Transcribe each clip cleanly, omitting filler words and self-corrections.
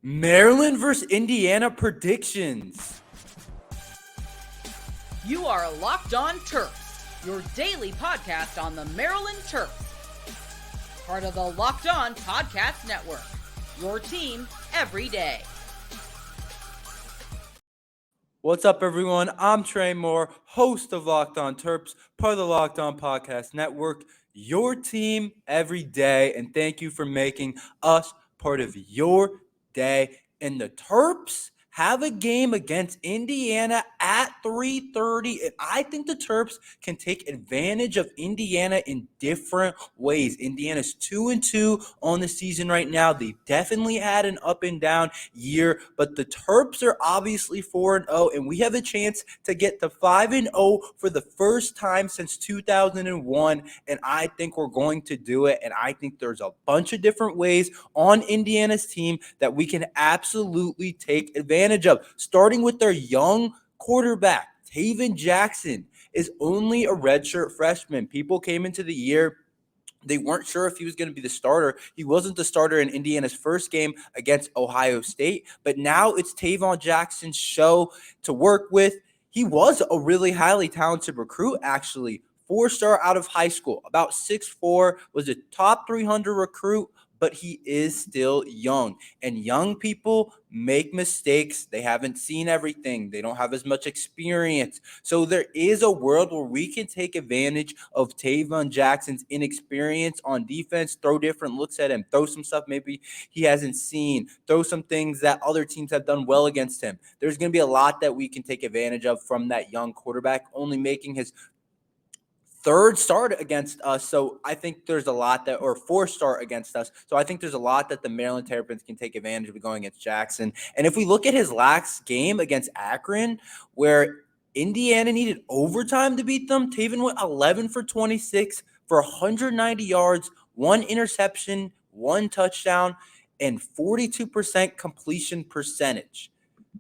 Maryland versus Indiana predictions. You are Locked On Terps, your daily podcast on the Maryland Terps. Part of the Locked On Podcast Network, your team every day. What's up, everyone? I'm Tre Moore, host of Locked On Terps, part of the Locked On Podcast Network, your team every day. And thank you for making us part of your day. And the Terps have a game against Indiana at 3:30, and I think the Terps can take advantage of Indiana in different ways. Indiana's 2-2 on the season right now. They definitely had an up and down year, but the Terps are obviously 4-0, and we have a chance to get to 5-0 for the first time since 2001, and I think we're going to do it, and I think there's a bunch of different ways on Indiana's team that we can absolutely take advantage of, starting with their young quarterback. Tayven Jackson is only a redshirt freshman. People came into the year, they weren't sure if he was going to be the starter. He wasn't the starter in Indiana's first game against Ohio State, but now it's Tayven Jackson's show to work with. He was a really highly talented recruit, actually. 4-star out of high school, about 6'4", was a top 300 recruit, but he is still young. And young people make mistakes. They haven't seen everything. They don't have as much experience. So there is a world where we can take advantage of Tayven Jackson's inexperience on defense, throw different looks at him, throw some stuff maybe he hasn't seen, throw some things that other teams have done well against him. There's going to be a lot that we can take advantage of from that young quarterback, only making his third start against us. So I think there's a lot that, or fourth start against us. So I think there's a lot that the Maryland Terrapins can take advantage of going against Jackson. And if we look at his last game against Akron, where Indiana needed overtime to beat them, Tayven went 11 for 26 for 190 yards, one interception, one touchdown, and 42% completion percentage.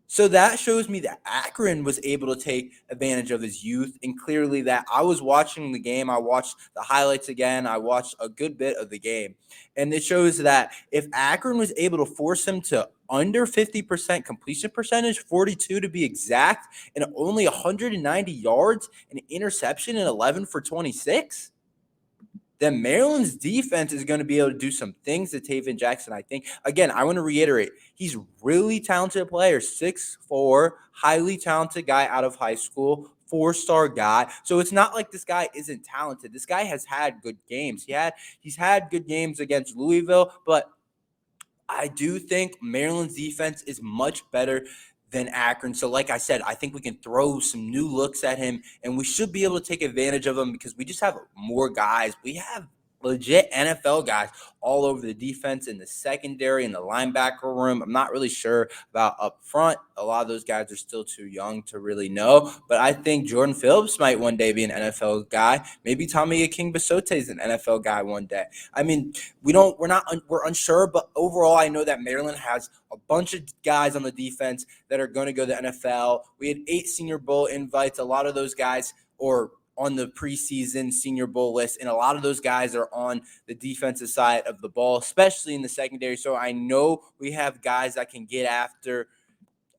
So that shows me that Akron was able to take advantage of his youth, and clearly that I was watching the game. I watched the highlights again. I watched a good bit of the game, and it shows that if Akron was able to force him to under 50% completion percentage, 42 to be exact, and only 190 yards, an interception, and 11 for 26, then Maryland's defense is going to be able to do some things to Tayven Jackson, I think. Again, I want to reiterate, he's really talented player, 6'4", highly talented guy out of high school, 4-star guy. So it's not like this guy isn't talented. This guy has had good games. He's had good games against Louisville, but I do think Maryland's defense is much better than Akron. So like I said, I think we can throw some new looks at him, and we should be able to take advantage of him because we just have more guys. We have legit NFL guys all over the defense, in the secondary, in the linebacker room. I'm not really sure about up front. A lot of those guys are still too young to really know, but I think Jordan Phillips might one day be an NFL guy. Maybe Tommy Aking-Basote is an NFL guy one day. I mean, we're unsure, but overall, I know that Maryland has a bunch of guys on the defense that are going to go to the NFL. We had 8 Senior Bowl invites. A lot of those guys or on the preseason Senior Bowl list, and a lot of those guys are on the defensive side of the ball, especially in the secondary. So I know we have guys that can get after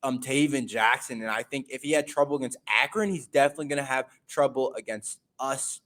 Tayven Jackson, and I think if he had trouble against Akron, he's definitely going to have trouble against us.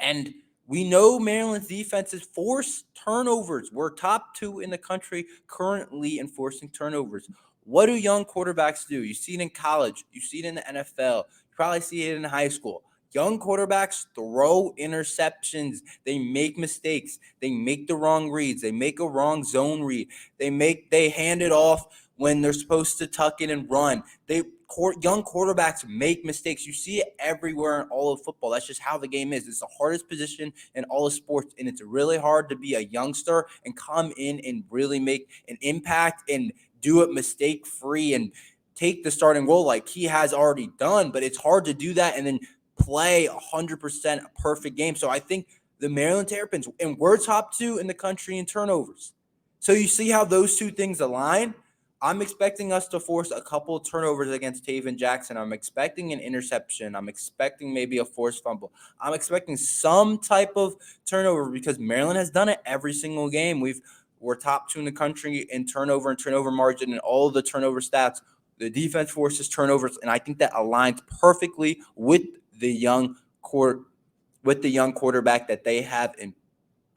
And we know Maryland's defense is forced turnovers. We're top 2 in the country currently in forcing turnovers. What do young quarterbacks do? You see it in college. You see it in the NFL. You probably see it in high school. Young quarterbacks throw interceptions. They make mistakes. They make the wrong reads. They make a wrong zone read. They hand it off when they're supposed to tuck it and run. Young quarterbacks make mistakes. You see it everywhere in all of football. That's just how the game is. It's the hardest position in all of sports, and it's really hard to be a youngster and come in and really make an impact and do it mistake-free and take the starting role like he has already done. But it's hard to do that and then play 100% a perfect game. So I think the Maryland Terrapins, and we're top 2 in the country in turnovers. So you see how those two things align? I'm expecting us to force a couple of turnovers against Tayven Jackson. I'm expecting an interception. I'm expecting maybe a forced fumble. I'm expecting some type of turnover because Maryland has done it every single game. We've We're top 2 in the country in turnover and turnover margin and all of the turnover stats. The defense forces turnovers, and I think that aligns perfectly with the young quarterback that they have in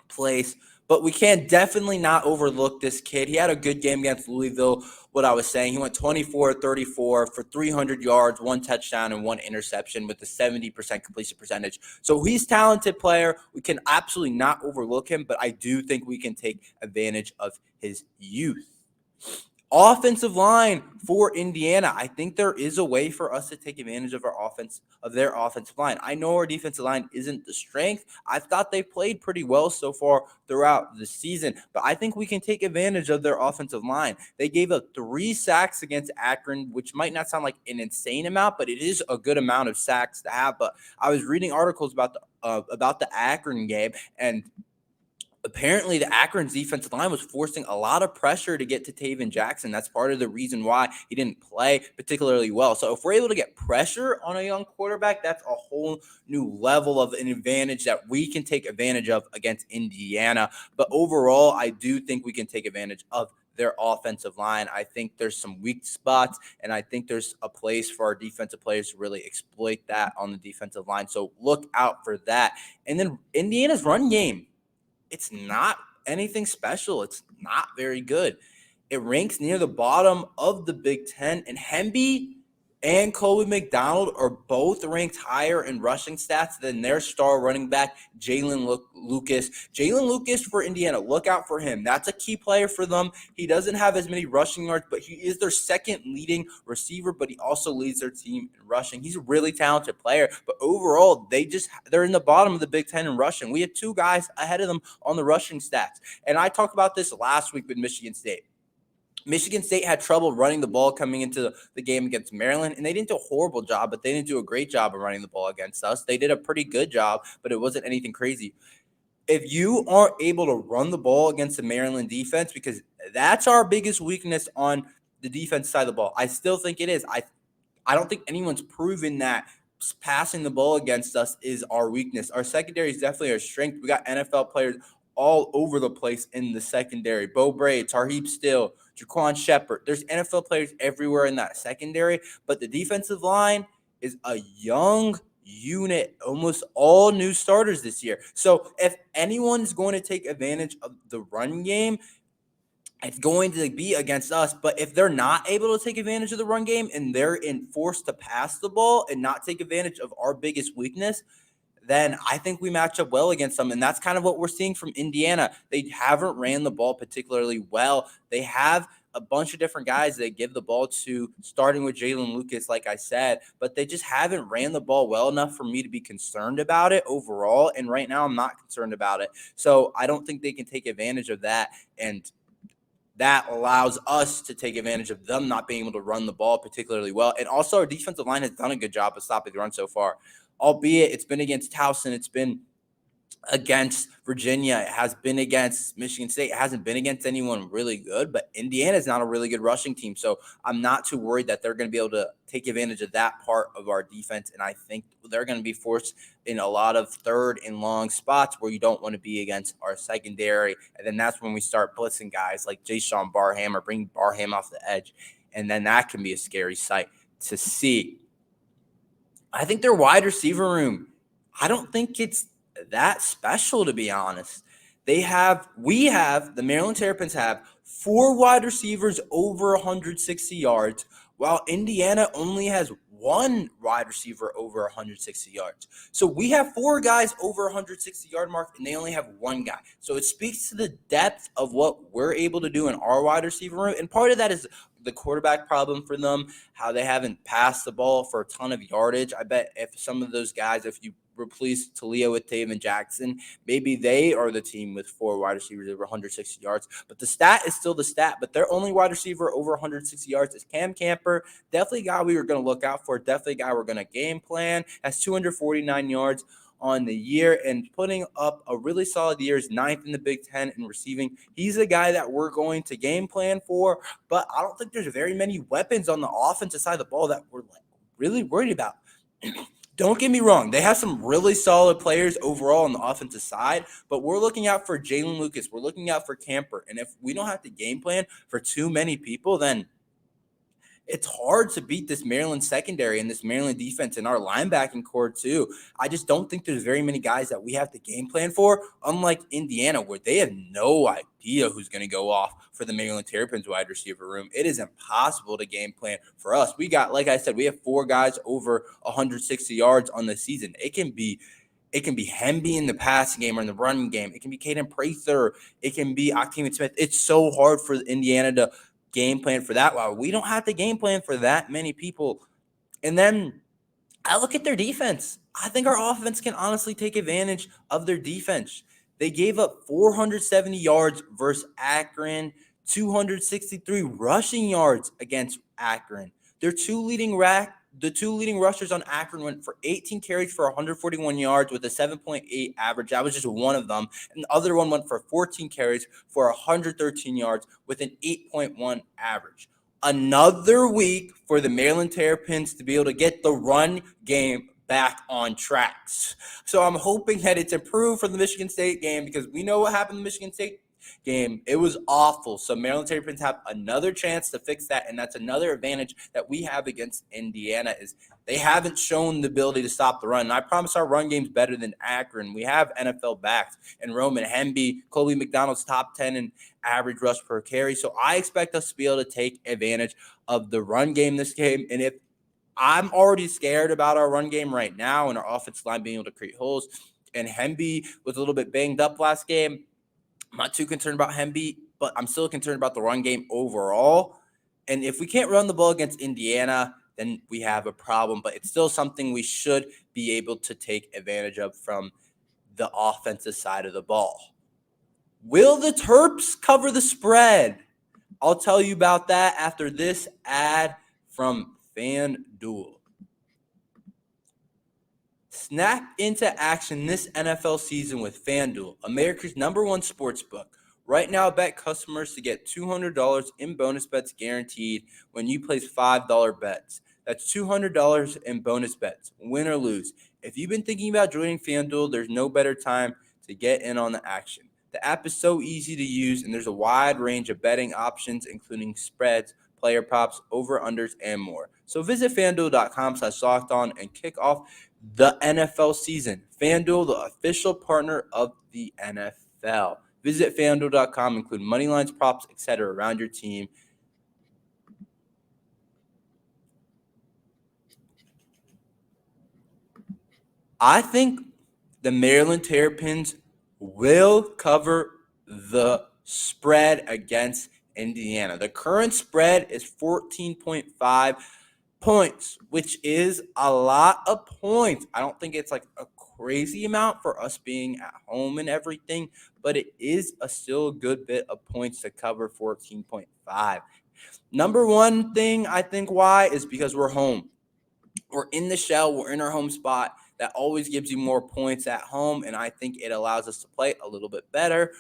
place. But we can't definitely not overlook this kid. He had a good game against Louisville. What I was saying, he went 24-34 for 300 yards, 1 touchdown, and 1 interception with a 70% completion percentage. So he's a talented player. We can absolutely not overlook him, but I do think we can take advantage of his youth. Offensive line for Indiana. I think there is a way for us to take advantage of their offensive line. I know our defensive line isn't the strength. I thought they played pretty well so far throughout the season, but I think we can take advantage of their offensive line. They gave up 3 sacks against Akron, which might not sound like an insane amount, but it is a good amount of sacks to have. But I was reading articles about the Akron game, and apparently the Akron's defensive line was forcing a lot of pressure to get to Tayven Jackson. That's part of the reason why he didn't play particularly well. So if we're able to get pressure on a young quarterback, that's a whole new level of an advantage that we can take advantage of against Indiana. But overall, I do think we can take advantage of their offensive line. I think there's some weak spots, and I think there's a place for our defensive players to really exploit that on the defensive line. So look out for that. And then Indiana's run game. It's not anything special. It's not very good. It ranks near the bottom of the Big Ten, and Hemby and Colby McDonald are both ranked higher in rushing stats than their star running back, Jalen Lucas. Jalen Lucas for Indiana, look out for him. That's a key player for them. He doesn't have as many rushing yards, but he is their second leading receiver, but he also leads their team in rushing. He's a really talented player, but overall, they're in the bottom of the Big Ten in rushing. We have 2 guys ahead of them on the rushing stats, and I talked about this last week with Michigan State. Michigan State had trouble running the ball coming into the game against Maryland, and they didn't do a horrible job, but they didn't do a great job of running the ball against us. They did a pretty good job, but it wasn't anything crazy. If you aren't able to run the ball against the Maryland defense, because that's our biggest weakness on the defense side of the ball, I still think it is. I don't think anyone's proven that passing the ball against us is our weakness. Our secondary is definitely our strength. We got NFL players all over the place in the secondary. Bo Bray, Tarheeb Still, Jaquan Shepard. There's NFL players everywhere in that secondary, but the defensive line is a young unit, almost all new starters this year. So if anyone's going to take advantage of the run game, it's going to be against us. But if they're not able to take advantage of the run game and they're forced to pass the ball and not take advantage of our biggest weakness, then I think we match up well against them. And that's kind of what we're seeing from Indiana. They haven't ran the ball particularly well. They have a bunch of different guys they give the ball to, starting with Jalen Lucas, like I said, but they just haven't ran the ball well enough for me to be concerned about it overall. And right now I'm not concerned about it. So I don't think they can take advantage of that. And that allows us to take advantage of them not being able to run the ball particularly well. And also our defensive line has done a good job of stopping the run so far. Albeit it's been against Towson, it's been against Virginia, it has been against Michigan State, it hasn't been against anyone really good, but Indiana is not a really good rushing team, so I'm not too worried that they're going to be able to take advantage of that part of our defense, and I think they're going to be forced in a lot of 3rd and long spots where you don't want to be against our secondary, and then that's when we start blitzing guys like Jayshawn Barham or bring Barham off the edge, and then that can be a scary sight to see. I think their wide receiver room, I don't think it's that special, to be honest. The Maryland Terrapins have 4 wide receivers over 160 yards, while Indiana only has 1 wide receiver over 160 yards. So we have 4 guys over 160-yard mark, and they only have 1 guy. So it speaks to the depth of what we're able to do in our wide receiver room, and part of that is the quarterback problem for them, how they haven't passed the ball for a ton of yardage. I bet if some of those guys, if you replace Taulia with Tayven Jackson, maybe they are the team with 4 wide receivers over 160 yards. But the stat is still the stat. But their only wide receiver over 160 yards is Cam Camper. Definitely a guy we were going to look out for. Definitely a guy we're going to game plan. Has 249 yards on the year and putting up a really solid year. Is 9th in the Big Ten in receiving. He's a guy that we're going to game plan for, but I don't think there's very many weapons on the offensive side of the ball that we're really worried about. Don't get me wrong. They have some really solid players overall on the offensive side, but we're looking out for Jalen Lucas. We're looking out for Camper. And if we don't have to game plan for too many people, then it's hard to beat this Maryland secondary and this Maryland defense and our linebacking core too. I just don't think there's very many guys that we have to game plan for, unlike Indiana, where they have no idea who's going to go off for the Maryland Terrapins wide receiver room. It is impossible to game plan for us. We got, like I said, we have 4 guys over 160 yards on the season. It can be Hemby in the passing game or in the running game. It can be Caden Prather. It can be Octavian Smith. It's so hard for Indiana to game plan for that. Wow, we don't have to game plan for that many people. And then I look at their defense. I think our offense can honestly take advantage of their defense. They gave up 470 yards versus Akron, 263 rushing yards against Akron. The two leading rushers on Akron went for 18 carries for 141 yards with a 7.8 average. That was just one of them. And the other one went for 14 carries for 113 yards with an 8.1 average. Another week for the Maryland Terrapins to be able to get the run game back on tracks. So I'm hoping that it's improved from the Michigan State game, because we know what happened in the Michigan State game. It was awful. So Maryland Terrapins have another chance to fix that, and that's another advantage that we have against Indiana, is they haven't shown the ability to stop the run. And I promise our run game's better than Akron. We have NFL backs, and Roman Hemby, Colby McDonald's top 10 in average rush per carry. So I expect us to be able to take advantage of the run game this game. And if I'm already scared about our run game right now and our offensive line being able to create holes, and Hemby was a little bit banged up last game, I'm not too concerned about Hemby, but I'm still concerned about the run game overall. And if we can't run the ball against Indiana, then we have a problem. But it's still something we should be able to take advantage of from the offensive side of the ball. Will the Terps cover the spread? I'll tell you about that after this ad from FanDuel. Snap into action this NFL season with FanDuel, America's #1 sportsbook. Right now, bet customers to get $200 in bonus bets guaranteed when you place $5 bets. That's $200 in bonus bets, win or lose. If you've been thinking about joining FanDuel, there's no better time to get in on the action. The app is so easy to use, and there's a wide range of betting options, including spreads, player props, over-unders, and more. So visit FanDuel.com/lockedon and kick off the NFL season. FanDuel, the official partner of the NFL. Visit FanDuel.com, include money lines, props, etc. around your team. I think the Maryland Terrapins will cover the spread against Indiana. The current spread is 14.5 points, which is a lot of points. I don't think it's like a crazy amount for us being at home and everything, but it is still a good bit of points to cover 14.5. Number one thing I think why is because we're home. We're in the shell. We're in our home spot. That always gives you more points at home, and I think it allows us to play a little bit better.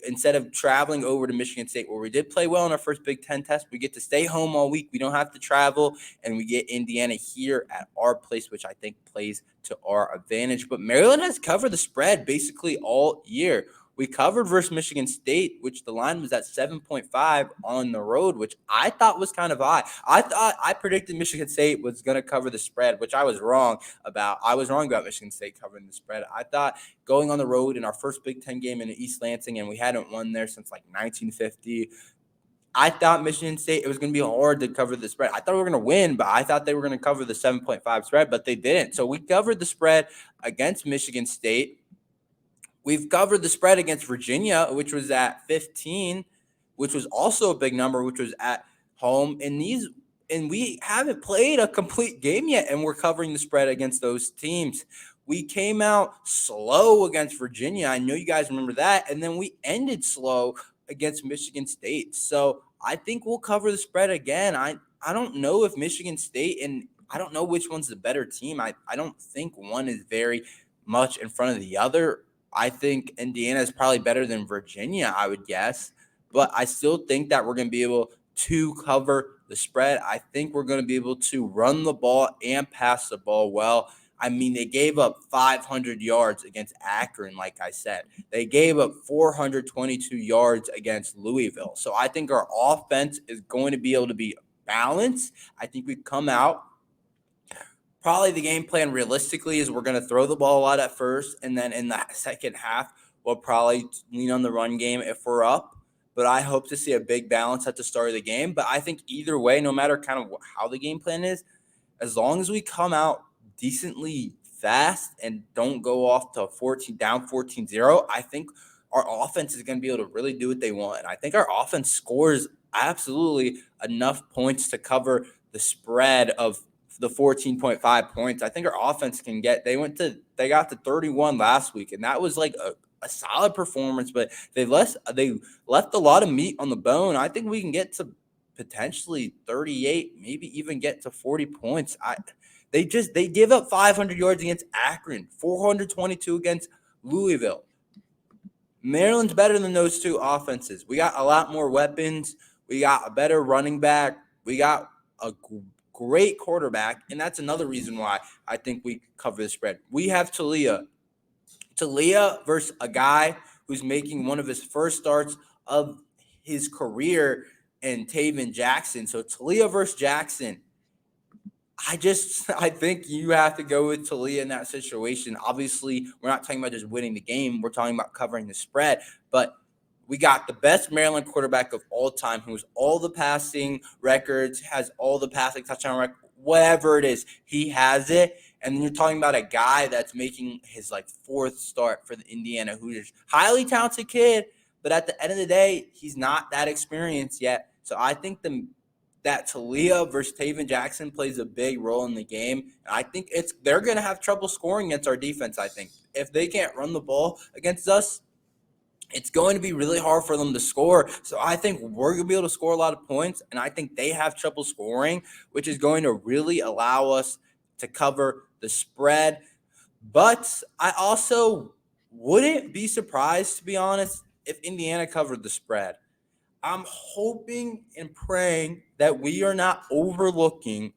Instead of traveling over to Michigan State, where we did play well in our first Big Ten test, we get to stay home all week. We don't have to travel, and we get Indiana here at our place, which I think plays to our advantage. But Maryland has covered the spread basically all year. We covered versus Michigan State, which the line was at 7.5 on the road, which I thought was kind of high. I predicted Michigan State was going to cover the spread, which I was wrong about. I was wrong about Michigan State covering the spread. I thought going on the road in our first Big Ten game in East Lansing, and we hadn't won there since like 1950. I thought Michigan State, it was going to be hard to cover the spread. I thought we were going to win, but I thought they were going to cover the 7.5 spread, but they didn't. So we covered the spread against Michigan State. We've covered the spread against Virginia, which was at 15, which was also a big number, which was at home. And we haven't played a complete game yet, and we're covering the spread against those teams. We came out slow against Virginia. I know you guys remember that. And then we ended slow against Michigan State. So I think we'll cover the spread again. I don't know if Michigan State, and I don't know which one's the better team. I don't think one is very much in front of the other. I think Indiana is probably better than Virginia, I would guess. But I still think that we're going to be able to cover the spread. I think we're going to be able to run the ball and pass the ball well. I mean, they gave up 500 yards against Akron, like I said. They gave up 422 yards against Louisville. So I think our offense is going to be able to be balanced. I think we come out. Probably the game plan realistically is we're going to throw the ball a lot at first, and then in the second half, we'll probably lean on the run game if we're up. But I hope to see a big balance at the start of the game. But I think either way, no matter kind of how the game plan is, as long as we come out decently fast and don't go off to 14-0, I think our offense is going to be able to really do what they want. And I think our offense scores absolutely enough points to cover the spread of the 14.5 points. I think our offense can get, they got to 31 last week, and that was like a solid performance, but they left a lot of meat on the bone. I think we can get to potentially 38, maybe even get to 40 points. They give up 500 yards against Akron, 422 against Louisville. Maryland's better than those two offenses. We got a lot more weapons. We got a better running back. We got a great quarterback, and that's another reason why I think we cover the spread. We have Taulia versus a guy who's making one of his first starts of his career in Tayven Jackson. So Taulia versus Jackson. I think you have to go with Taulia in that situation. Obviously, we're not talking about just winning the game. We're talking about covering the spread. But we got the best Maryland quarterback of all time, who has all the passing records, has all the passing touchdown records, whatever it is, he has it. And then you're talking about a guy that's making his fourth start for the Indiana Hoosiers. Highly talented kid, but at the end of the day, he's not that experienced yet. So I think that Taulia versus Tayven Jackson plays a big role in the game. And I think they're going to have trouble scoring against our defense, I think. If they can't run the ball against us, it's going to be really hard for them to score. So I think we're going to be able to score a lot of points, and I think they have trouble scoring, which is going to really allow us to cover the spread. But I also wouldn't be surprised, to be honest, if Indiana covered the spread. I'm hoping and praying that we are not overlooking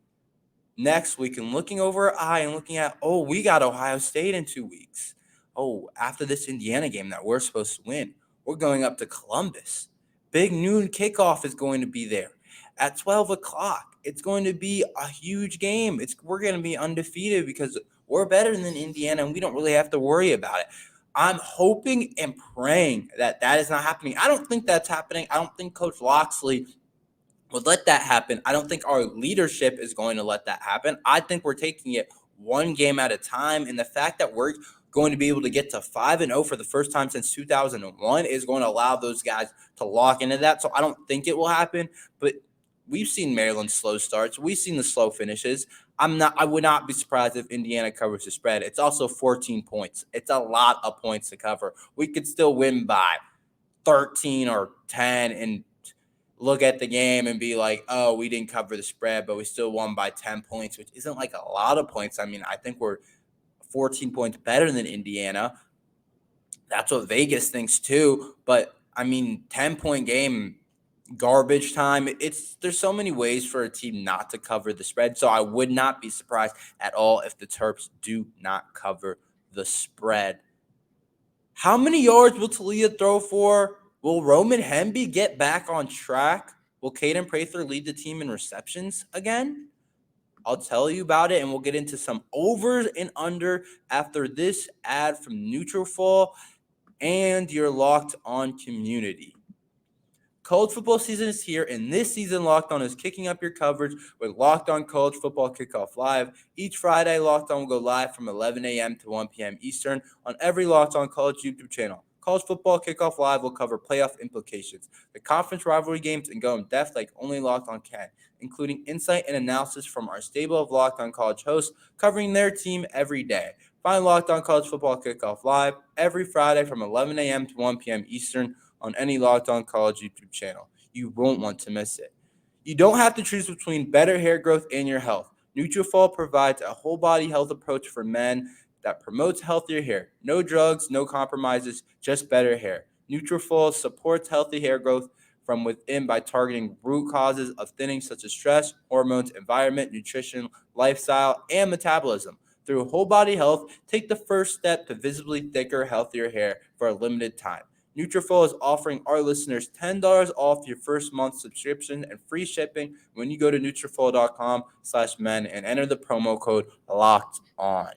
next week and looking over our eye and looking at, we got Ohio State in 2 weeks. After this Indiana game that we're supposed to win, we're going up to Columbus. Big noon kickoff is going to be there at 12 o'clock. It's going to be a huge game. We're going to be undefeated because we're better than Indiana, and we don't really have to worry about it. I'm hoping and praying that is not happening. I don't think that's happening. I don't think Coach Loxley would let that happen. I don't think our leadership is going to let that happen. I think we're taking it one game at a time, and the fact that we're going to be able to get to 5-0 for the first time since 2001 is going to allow those guys to lock into that. So I don't think it will happen, but we've seen Maryland's slow starts. We've seen the slow finishes. I would not be surprised if Indiana covers the spread. It's also 14 points. It's a lot of points to cover. We could still win by 13 or 10 and look at the game and be like, we didn't cover the spread, but we still won by 10 points, which isn't like a lot of points. I mean, I think we're 14 points better than Indiana. That's what Vegas thinks too. But I mean, 10-point game, garbage time. There's so many ways for a team not to cover the spread. So I would not be surprised at all if the Terps do not cover the spread. How many yards will Taulia throw for? Will Roman Hemby get back on track? Will Caden Prather lead the team in receptions again? I'll tell you about it, and we'll get into some overs and under after this ad from Nutrafol and your Locked On community. College football season is here, and this season, Locked On is kicking up your coverage with Locked On College Football Kickoff Live. Each Friday, Locked On will go live from 11 a.m. to 1 p.m. Eastern on every Locked On College YouTube channel. College Football Kickoff Live will cover playoff implications, the conference rivalry games, and go in depth like only Locked On can, including insight and analysis from our stable of Locked On College hosts covering their team every day. Find Locked On College Football Kickoff Live every Friday from 11 a.m. to 1 p.m. Eastern on any Locked On College YouTube channel. You won't want to miss it. You don't have to choose between better hair growth and your health. Nutrafol provides a whole body health approach for men that promotes healthier hair. No drugs, no compromises, just better hair. Nutrafol supports healthy hair growth from within by targeting root causes of thinning such as stress, hormones, environment, nutrition, lifestyle, and metabolism. Through whole body health, take the first step to visibly thicker, healthier hair for a limited time. Nutrafol is offering our listeners $10 off your first month subscription and free shipping when you go to Nutrafol.com/men and enter the promo code LOCKEDON.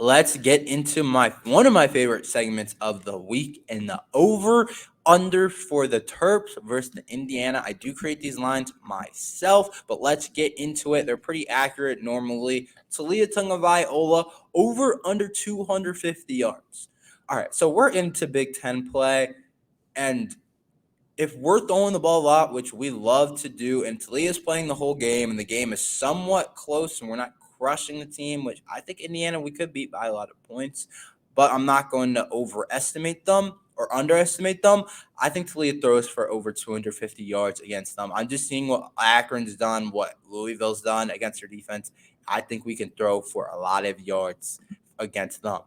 Let's get into one of my favorite segments of the week and the over-under for the Terps versus the Indiana. I do create these lines myself, but let's get into it. They're pretty accurate normally. Taulia Tagovailoa over under 250 yards. All right, so we're into Big Ten play, and if we're throwing the ball a lot, which we love to do, and Talia's playing the whole game, and the game is somewhat close, and we're not crushing the team, which I think Indiana we could beat by a lot of points, but I'm not going to overestimate them or underestimate them. I think Talia throws for over 250 yards against them. I'm just seeing what Akron's done, what Louisville's done against their defense. I think we can throw for a lot of yards against them.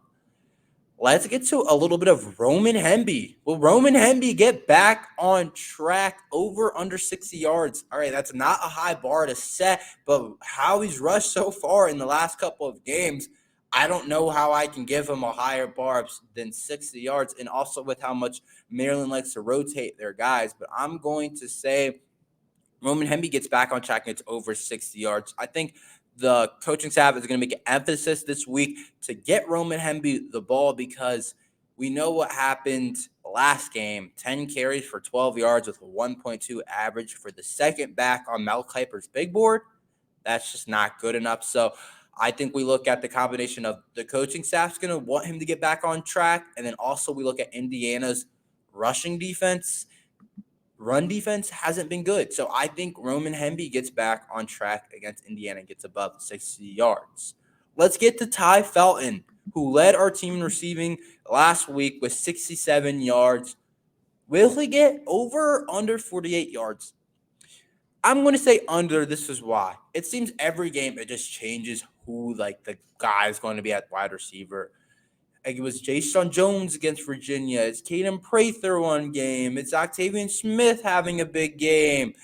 Let's get to a little bit of Roman Hemby. Will Roman Hemby get back on track over under 60 yards? All right, that's not a high bar to set, but how he's rushed so far in the last couple of games, I don't know how I can give him a higher bar than 60 yards, and also with how much Maryland likes to rotate their guys. But I'm going to say Roman Hemby gets back on track and it's over 60 yards. I think the coaching staff is going to make an emphasis this week to get Roman Hemby the ball because we know what happened last game. 10 carries for 12 yards with a 1.2 average for the second back on Mel Kiper's big board. That's just not good enough. So I think we look at the combination of the coaching staff's going to want him to get back on track, and then also we look at Indiana's rushing defense. Run defense hasn't been good. So I think Roman Hemby gets back on track against Indiana and gets above 60 yards. Let's get to Ty Felton, who led our team in receiving last week with 67 yards. Will he get over or under 48 yards? I'm going to say under. This is why. It seems every game it just changes who the guy is going to be at wide receiver. Like it was Jase Jones against Virginia. It's Caden Prather one game. It's Octavian Smith having a big game.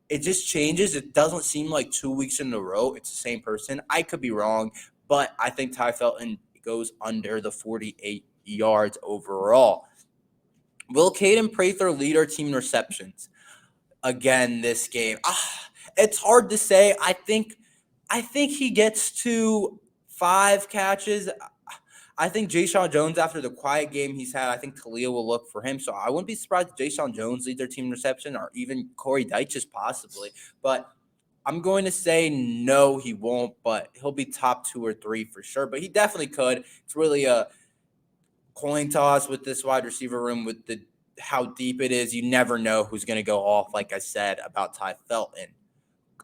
It just changes. It doesn't seem like 2 weeks in a row it's the same person. I could be wrong, but I think Ty Felton goes under the 48 yards overall. Will Caden Prather lead our team in receptions again this game? It's hard to say. I think he gets to 5 catches. I think Jase Jones, after the quiet game he's had, I think Taulia will look for him. So I wouldn't be surprised if Jase Jones leads their team in reception, or even Corey Dyches possibly. But I'm going to say no, he won't, but he'll be top 2 or 3 for sure. But he definitely could. It's really a coin toss with this wide receiver room with how deep it is. You never know who's going to go off, like I said, about Ty Felton.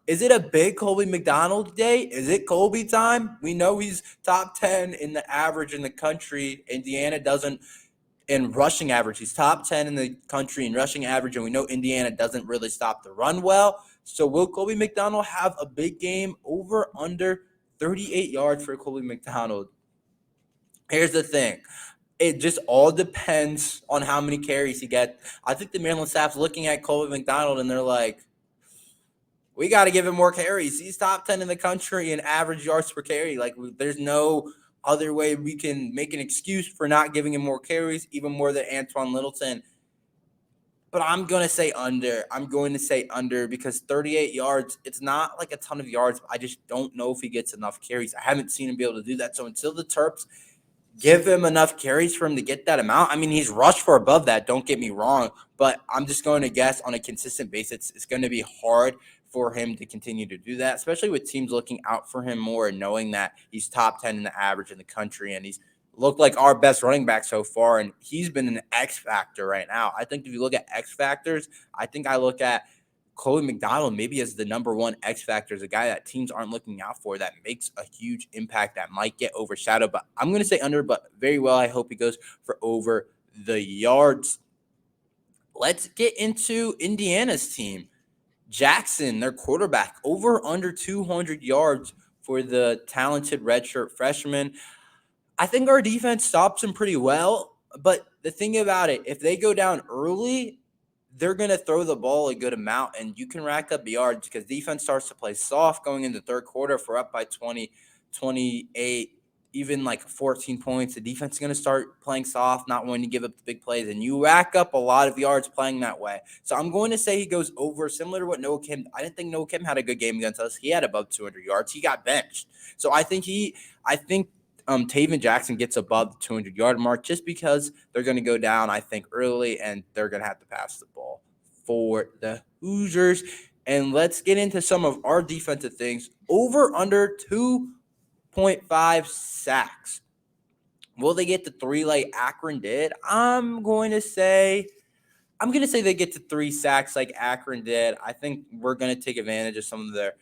Is it a big Colby McDonald day? Is it Colby time? We know he's top 10 in the average in the country. Indiana doesn't in rushing average. He's top 10 in the country in rushing average, and we know Indiana doesn't really stop the run well. So will Colby McDonald have a big game over under 38 yards for Colby McDonald? Here's the thing. It just all depends on how many carries he gets. I think the Maryland staff's looking at Colby McDonald, and they're like, we got to give him more carries. He's top 10 in the country in average yards per carry. There's no other way we can make an excuse for not giving him more carries, even more than Antoine Littleton. But I'm going to say under. I'm going to say under because 38 yards, it's not like a ton of yards. I just don't know if he gets enough carries. I haven't seen him be able to do that. So until the Terps give him enough carries for him to get that amount. I mean, he's rushed for above that, don't get me wrong, but I'm just going to guess on a consistent basis it's going to be hard for him to continue to do that, especially with teams looking out for him more and knowing that he's top 10 in the average in the country, and he's looked like our best running back so far, and he's been an X factor right now. I think if you look at X factors, I think I look at Colby McDonald maybe as the number one X factor, is a guy that teams aren't looking out for that makes a huge impact that might get overshadowed. But I'm going to say under, but very well, I hope he goes for over the yards. Let's get into Indiana's team. Jackson, their quarterback, over under 200 yards for the talented redshirt freshman. I think our defense stops him pretty well, but the thing about it, if they go down early, they're going to throw the ball a good amount, and you can rack up yards because defense starts to play soft going into the third quarter. If we're up by 20, 28, even like 14 points, the defense is going to start playing soft, not wanting to give up the big plays, and you rack up a lot of yards playing that way. So I'm going to say he goes over, similar to what Noah Kim. I didn't think Noah Kim had a good game against us. He had above 200 yards. He got benched. So I think Tayven Jackson gets above the 200-yard mark just because they're going to go down, I think, early, and they're going to have to pass the ball for the Hoosiers. And let's get into some of our defensive things. Over under 2.5 sacks. Will they get to 3 like Akron did? I'm going to say they get to 3 sacks like Akron did. I think we're going to take advantage of some of their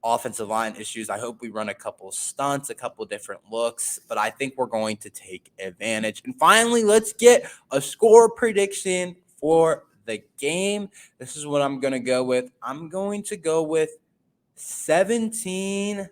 offensive line issues. I hope we run a couple stunts, a couple different looks, but I think we're going to take advantage. And finally, let's get a score prediction for the game. This is what I'm going to go with. I'm going to go with 17-34.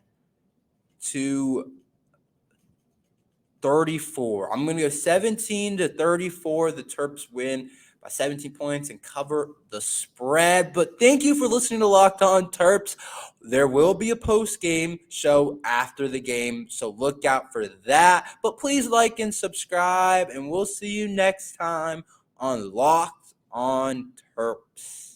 I'm going to go 17-34. The Terps win by 17 points and cover the spread. But thank you for listening to Locked On Terps. There will be a post-game show after the game, so look out for that. But please like and subscribe, and we'll see you next time on Locked On Terps.